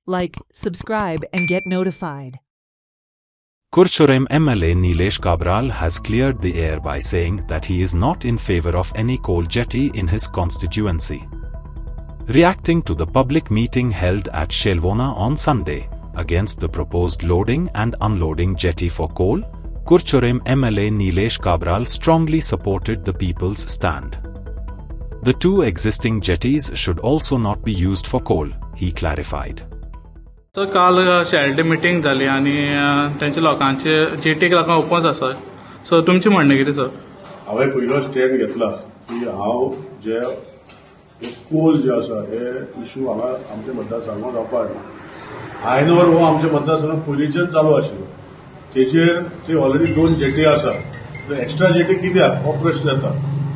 like, subscribe and get notified. Kurchurem MLA Nilesh Kabral has cleared the air by saying that he is not in favor of any coal jetty in his constituency. Reacting to the public meeting held at Shelvona on Sunday against the proposed loading and unloading jetty for coal, Kurchurem MLA Nilesh Kabral strongly supported the people's stand. The two existing jetties should also not be used for coal, he clarified. So, काल shelled meeting जाली आणि त्यांच्या लोकांचे जेटीक लागून opens आसा. सो तुमचे म्हणणें कितें सर? हांवें पयलो स्टँड घेतला की हांव जे कोल जे आसा हे इश्यू हांगा आमच्या मतदारसंघात जावपाक आयनोर हो आमच्या मतदारसंघात पयलींच्यान चालू आशिल्लो. तेजेर ते ऑलरेडी 2 जेटी आसा. एक्स्ट्रा जेटी कित्याक हो प्रश्न येता.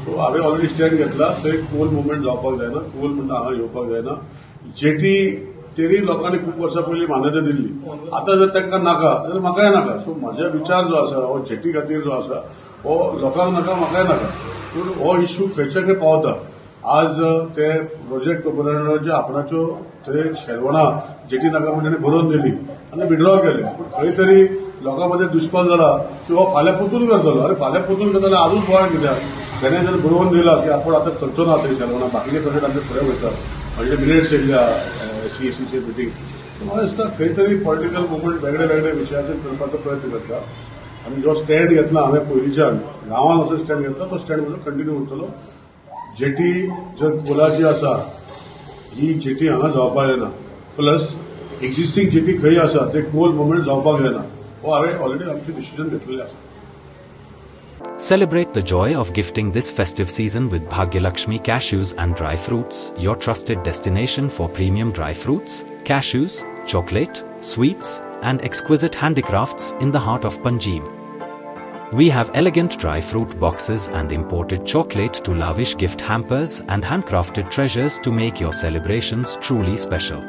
सो हांवें ऑलरेडी स्टँड घेतला थंय कोल मुवमेंट जावपाक जायना, कोल म्हणटा हांगा येवपाक जायना. जेटी तेरी लोकांनी खूप वर्सां पयलीं मान्यता दिल्ली. आतां जर तांकां नाका जाल्यार म्हाकाय नाका. सो म्हजो विचार जो आसा हो जेटी खातीर जो आसा हो लोकांक नाका, म्हाकाय नाका. पूण हो इश्यू खंयच्या खंय पावता. आज ते प्रोजेक्ट कोऑर्डिनेटराचे आपणाच्यो थंय शेलवणा जेटी नाका म्हणून ताणें बरोवन दिली आनी विड्रॉ केले. पूण खंय तरी लोकां मदें दुश्मन जाला की हो फाल्यां परतून करतलो. अरे फाल्यां परतून करतलो आजूच गोंय कित्याक ताणें जर बरोवन दिला की आपूण आतां करचो ना थंय शेलवणा बाकीचे प्रोजेक्ट आमचे फुडें वयता. म्हणजे मिनिट्स येयल्या CSCचे मिटींग. म्हाका दिसता खंय तरी पॉलिटिकल मुवमेंट वेगळे वेगळे विशयाचेर करपाचो प्रयत्न करता. आनी जो स्टँड घेतला हांवें पयलींच्यान गांवांत असो स्टँड घेतला तो स्टँड म्हजो कंटिन्यू उरतलो. जेटी जर कोलाची आसा ही जेटी हांगा जावपाक जायना. प्लस एक्झिस्टींग जेटी खंय आसा ते कोल मुवमेंट जावपाक जायना. हो हांवें ऑलरेडी आमचें डिसिजन घेतलेलें आसा. Celebrate the joy of gifting this festive season with Bhagyalakshmi Cashews and Dry Fruits, your trusted destination for premium dry fruits, cashews, chocolate, sweets, and exquisite handicrafts in the heart of Panjim. We have elegant dry fruit boxes and imported chocolate to lavish gift hampers and handcrafted treasures to make your celebrations truly special.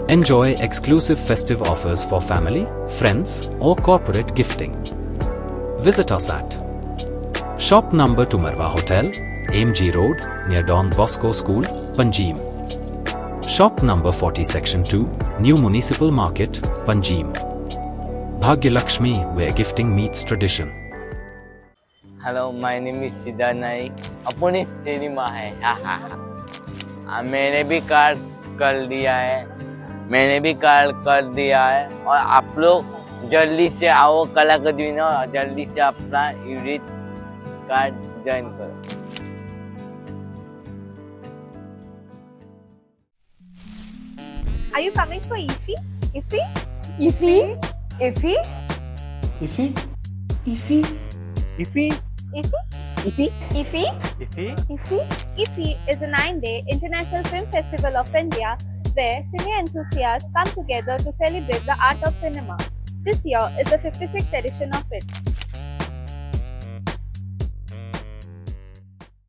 Enjoy exclusive festive offers for family, friends, or corporate gifting. Visit us at Shop number 2 Marwa Hotel, AMG Road, near Don Bosco School, Panjim. Shop number 40 Section 2, New Municipal Market, Panjim. Bhagyalakshmi, where gifting meets tradition. Hello, my name is Siddharth Naik. अपनी cinema है. मैंने भी card कर दिया है. मैंने भी card कर दिया है और आप लोग जल्दी से आओ कलाकृति में और जल्दी से अपना यूनिट कार्ड ज्वाइन करो. Are you coming for IFFI? IFFI? IFFI? IFFI? IFFI? IFFI? IFFI? IFFI? IFFI? IFFI? IFFI? IFFI? IFFI is a 9-day international film festival of India where cine enthusiasts come together to celebrate the art of cinema. This year is the 56th edition of it.